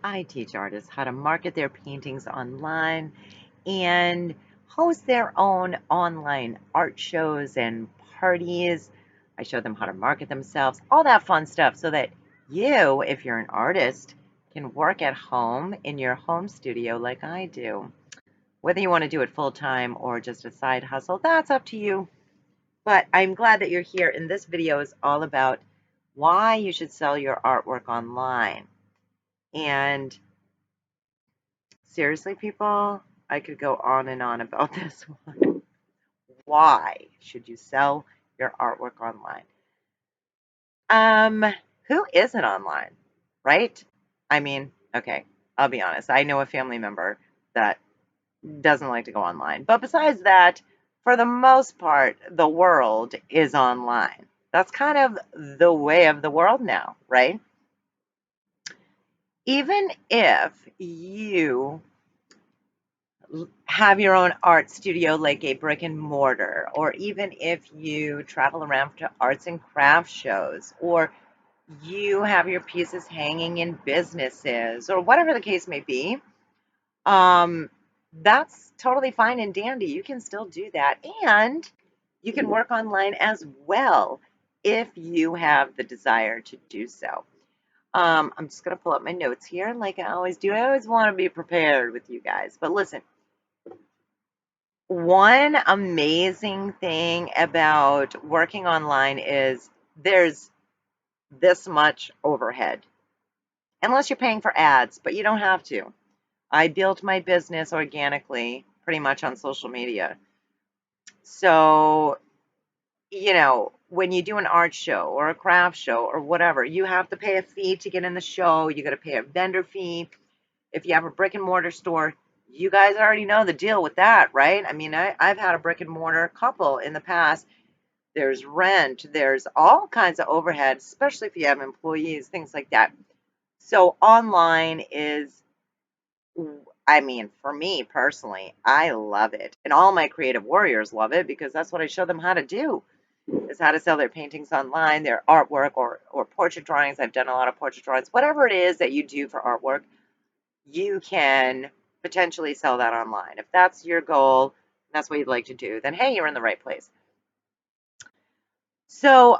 I teach artists how to market their paintings online and host their own online art shows and parties. I show them how to market themselves, all that fun stuff, so that you, if you're an artist, can work at home in your home studio like I do. Whether you want to do it full time or just a side hustle, that's up to you. But I'm glad that you're here, and this video is all about why you should sell your artwork online. And seriously, people, I could go on and on about this one. Why should you sell your artwork online? Um, who isn't online, right? I mean, okay, I'll be honest. I know a family member that doesn't like to go online. But besides that, for the most part, the world is online. That's kind of the way of the world now, right? Even if you have your own art studio like a brick and mortar, or even if you travel around to arts and crafts shows, or you have your pieces hanging in businesses, or whatever the case may be, um, that's totally fine and dandy. You can still do that. And you can work online as well if you have the desire to do so. I'm just going to pull up my notes here like I always do. I always want to be prepared with you guys. But listen, one amazing thing about working online is there's this much overhead, unless you're paying for ads, but you don't have to. I built my business organically, pretty much on social media. So, when you do an art show or a craft show or whatever, you have to pay a fee to get in the show. You got to pay a vendor fee. If you have a brick and mortar store, you guys already know the deal with that, right? I mean, I've had a brick and mortar couple in the past. There's rent, there's all kinds of overhead, especially if you have employees, things like that. So online is, I mean, for me personally, I love it. And all my creative warriors love it because that's what I show them how to do, is how to sell their paintings online, their artwork, or portrait drawings. I've done a lot of portrait drawings. Whatever it is that you do for artwork, you can potentially sell that online. If that's your goal, that's what you'd like to do, then hey, you're in the right place. So,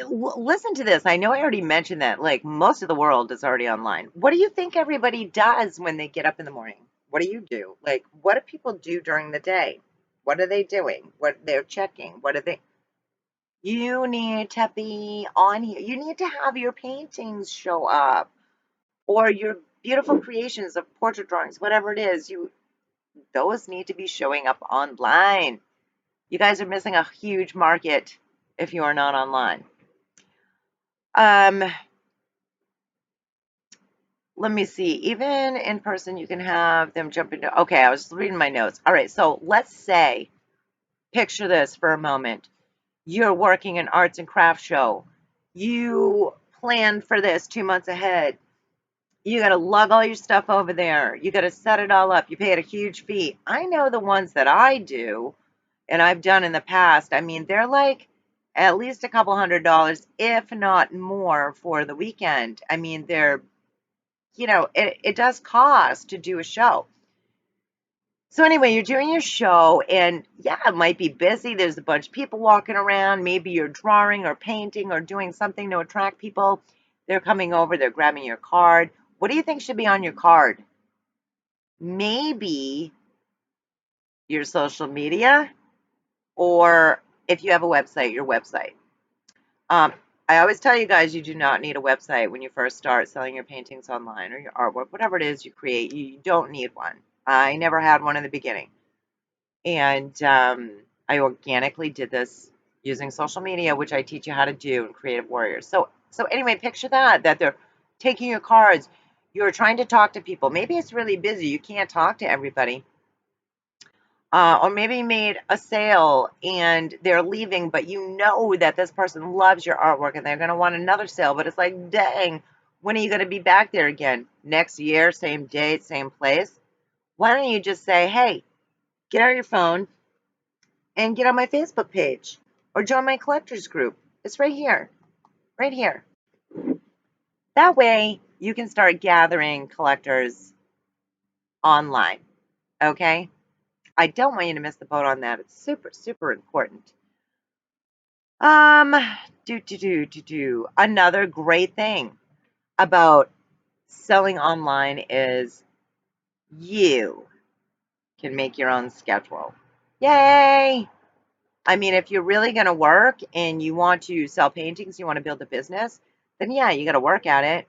listen to this. I know I already mentioned that, like, most of the world is already online. What do you think everybody does when they get up in the morning? What do you do? Like, what do people do during the day? What are they doing? What they're checking? What are they? You need to be on here. You need to have your paintings show up, or your beautiful creations of portrait drawings, whatever it is. Those need to be showing up online. You guys are missing a huge market if you are not online. Um, Let me see. Even in person, you can have them jump into. Okay, I was reading my notes. All right, so let's say, picture this for a moment. You're working an arts and crafts show. You planned for this 2 months ahead. You got to lug all your stuff over there. You got to set it all up. You paid a huge fee. I know the ones that I do and I've done in the past. I mean, they're like at least a couple $100, if not more, for the weekend. I mean, it does cost to do a show. So anyway, you're doing your show, and yeah, it might be busy. There's a bunch of people walking around. Maybe you're drawing or painting or doing something to attract people. They're coming over, they're grabbing your card. What do you think should be on your card? Maybe your social media, or if you have a website, your website. Um, I always tell you guys, you do not need a website when you first start selling your paintings online or your artwork, whatever it is you create. You don't need one. I never had one in the beginning. And I organically did this using social media, which I teach you how to do in Creative Warriors. So anyway, picture that they're taking your cards. You're trying to talk to people. Maybe it's really busy. You can't talk to everybody. Or maybe you made a sale and they're leaving, but you know that this person loves your artwork and they're going to want another sale. But it's like, dang, when are you going to be back there again? Next year, same date, same place? Why don't you just say, hey, get out your phone and get on my Facebook page or join my collectors group? It's right here, right here. That way, you can start gathering collectors online. Okay? I don't want you to miss the boat on that. It's super, super important. Um, Another great thing about selling online is you can make your own schedule. Yay! I mean, if you're really going to work and you want to sell paintings, you want to build a business, then yeah, you got to work at it.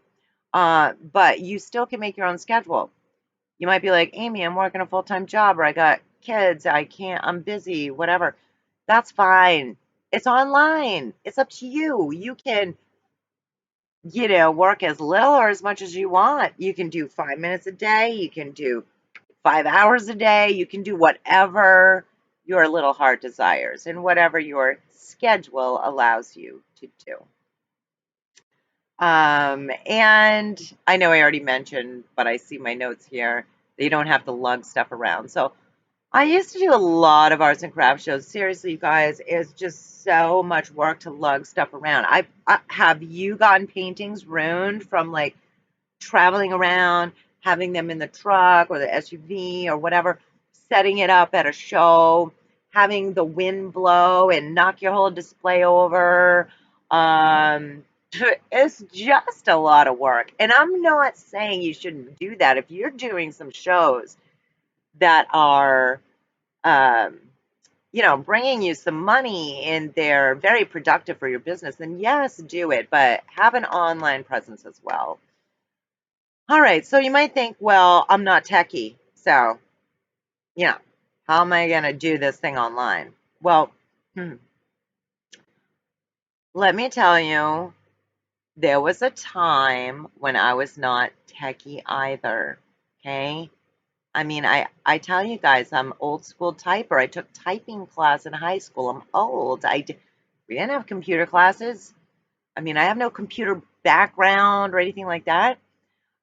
But you still can make your own schedule. You might be like, Amy, I'm working a full-time job, or I got kids, I can't, I'm busy, whatever. That's fine. It's online. It's up to you. You can, work as little or as much as you want. You can do 5 minutes a day. You can do 5 hours a day. You can do whatever your little heart desires and whatever your schedule allows you to do. And I know I already mentioned, but I see my notes here that you don't have to lug stuff around. So I used to do a lot of arts and crafts shows. Seriously, you guys, it's just so much work to lug stuff around. Have you gotten paintings ruined from like traveling around, having them in the truck or the SUV or whatever, setting it up at a show, having the wind blow and knock your whole display over? It's just a lot of work. And I'm not saying you shouldn't do that. If you're doing some shows that are, um, bringing you some money and they're very productive for your business, then yes, do it, but have an online presence as well. All right, so you might think, well, I'm not techie, so, how am I going to do this thing online? Well, let me tell you, there was a time when I was not techie either, okay? I mean, I tell you guys, I'm old school typer. I took typing class in high school. I'm old. We didn't have computer classes. I mean, I have no computer background or anything like that.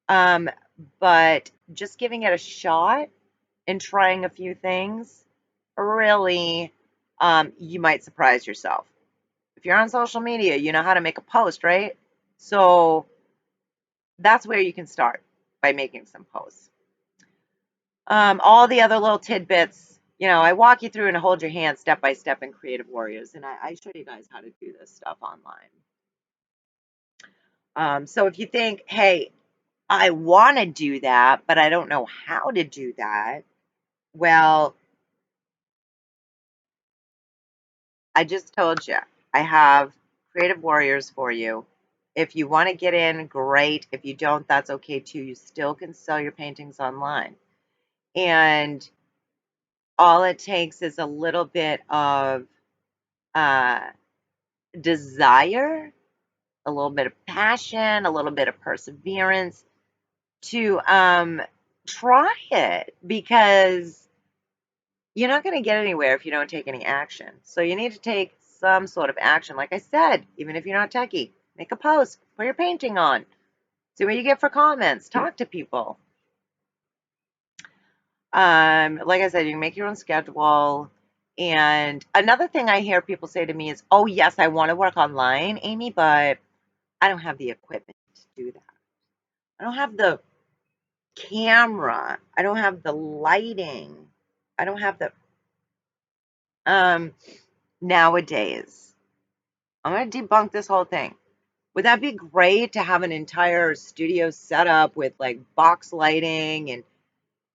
Um, but just giving it a shot and trying a few things, really, you might surprise yourself. If you're on social media, you know how to make a post, right? So that's where you can start, by making some posts. All the other little tidbits, I walk you through and hold your hand step by step in Creative Warriors, and I show you guys how to do this stuff online. So if you think, hey, I want to do that, but I don't know how to do that, well, I just told you, I have Creative Warriors for you. If you want to get in, great. If you don't, that's okay too. You still can sell your paintings online. And all it takes is a little bit of uh, desire, a little bit of passion, a little bit of perseverance to try it, because you're not going to get anywhere if you don't take any action. So you need to take some sort of action. Like I said, even if you're not techie, make a post, put your painting on, see what you get for comments, talk to people. Like I said, you can make your own schedule. And another thing I hear people say to me is, oh, yes, I want to work online, Amy, but I don't have the equipment to do that. I don't have the camera. I don't have the lighting. I don't have the nowadays. I'm going to debunk this whole thing. Would that be great to have an entire studio set up with like box lighting and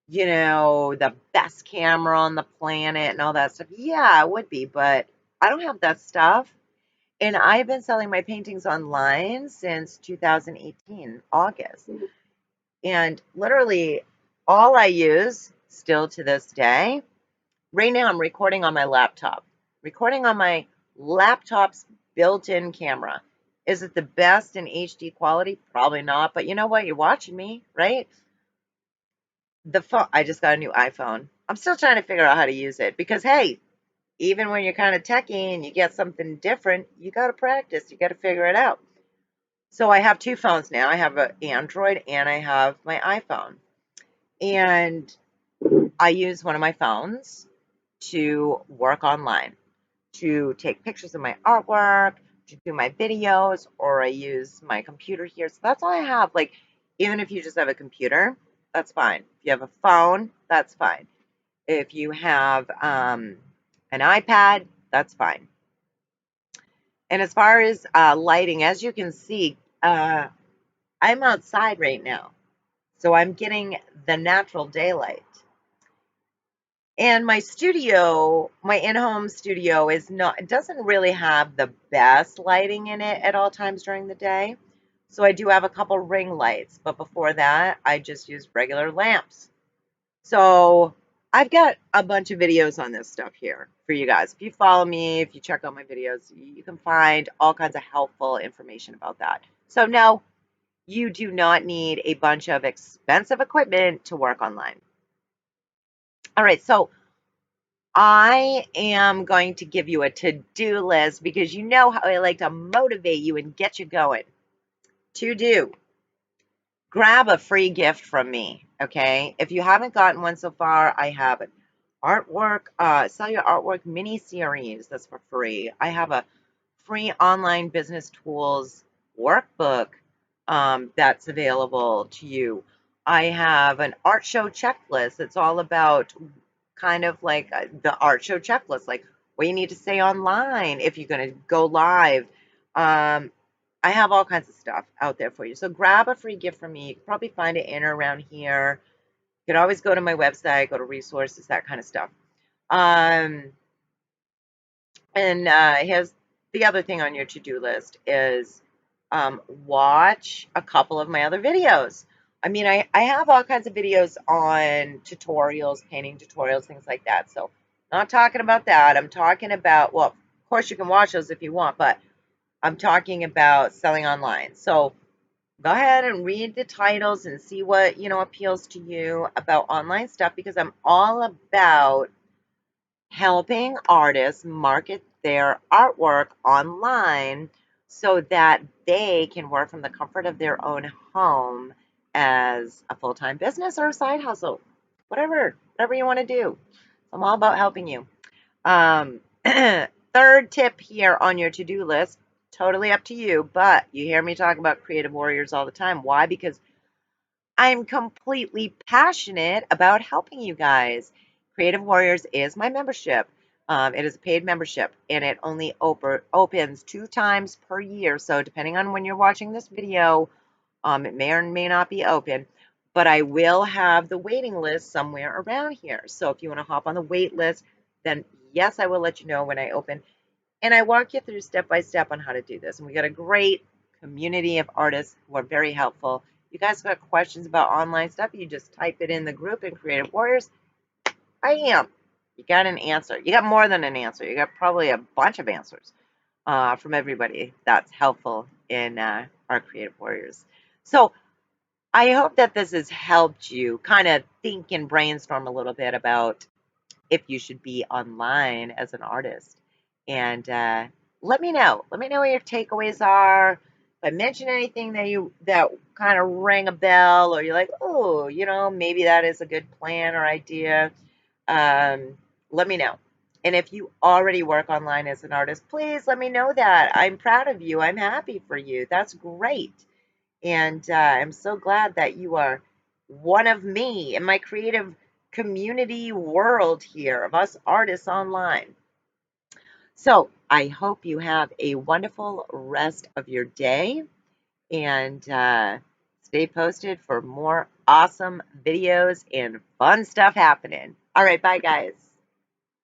the best camera on the planet and all that stuff? Yeah, it would be, but I don't have that stuff. And I've been selling my paintings online since 2018, August. And literally all I use still to this day, right now I'm recording on my laptop. Recording on my laptop's built-in camera. Is it the best in HD quality? Probably not, but you know what? You're watching me, right? The phone, I just got a new iPhone. I'm still trying to figure out how to use it because, hey, even when you're kind of techie and you get something different, you got to practice. You got to figure it out. So I have two phones now. I have an Android and I have my iPhone. And I use one of my phones to work online, to take pictures of my artwork, to do my videos, or I use my computer here. So that's all I have. Like, Even if you just have a computer, that's fine. If you have a phone, that's fine. If you have an iPad, that's fine. And as far as lighting, as you can see, I'm outside right now. So I'm getting the natural daylight. And my studio, my in-home studio is not, it doesn't really have the best lighting in it at all times during the day. So I do have a couple ring lights, but before that, I just used regular lamps. So I've got a bunch of videos on this stuff here for you guys. If you follow me, if you check out my videos, you can find all kinds of helpful information about that. So no, you do not need a bunch of expensive equipment to work online. All right, so I am going to give you a to-do list because you know how I like to motivate you and get you going. To do, grab a free gift from me, okay? If you haven't gotten one so far, I have an artwork, sell your artwork mini series that's for free. I have a free online business tools workbook that's available to you. I have an art show checklist. It's all about kind of like the art show checklist, like what you need to say online if you're going to go live. I have all kinds of stuff out there for you. So grab a free gift from me. You can probably find it in or around here. You can always go to my website, go to resources, that kind of stuff. Um, and here's the other thing on your to-do list is watch a couple of my other videos. I mean, I have all kinds of videos on tutorials, painting tutorials, things like that. So not talking about that. I'm talking about, well, of course you can watch those if you want, but I'm talking about selling online. So go ahead and read the titles and see what, appeals to you about online stuff because I'm all about helping artists market their artwork online so that they can work from the comfort of their own home as a full-time business or a side hustle. Whatever you want to do. I'm all about helping you. Third tip here on your to-do list, totally up to you, but you hear me talk about creative warriors all the time. Why? Because I'm completely passionate about helping you guys. Creative Warriors is my membership. It is a paid membership, and it only opens 2 times per year. So depending on when you're watching this video, it may or may not be open. But I will have the waiting list somewhere around here. So if you want to hop on the wait list, then yes, I will let you know when I open. And I walk you through step by step on how to do this. And we got a great community of artists who are very helpful. You guys got questions about online stuff, you just type it in the group in Creative Warriors. I am. You got an answer. You got more than an answer. You got probably a bunch of answers from everybody that's helpful in our Creative Warriors. So I hope that this has helped you kind of think and brainstorm a little bit about if you should be online as an artist. And let me know. Let me know what your takeaways are. If I mention anything that kind of rang a bell, or you're like, oh, maybe that is a good plan or idea. Let me know. And if you already work online as an artist, please let me know that. I'm proud of you. I'm happy for you. That's great. And I'm so glad that you are one of me in my creative community world here of us artists online. So I hope you have a wonderful rest of your day and stay posted for more awesome videos and fun stuff happening. All right, bye guys.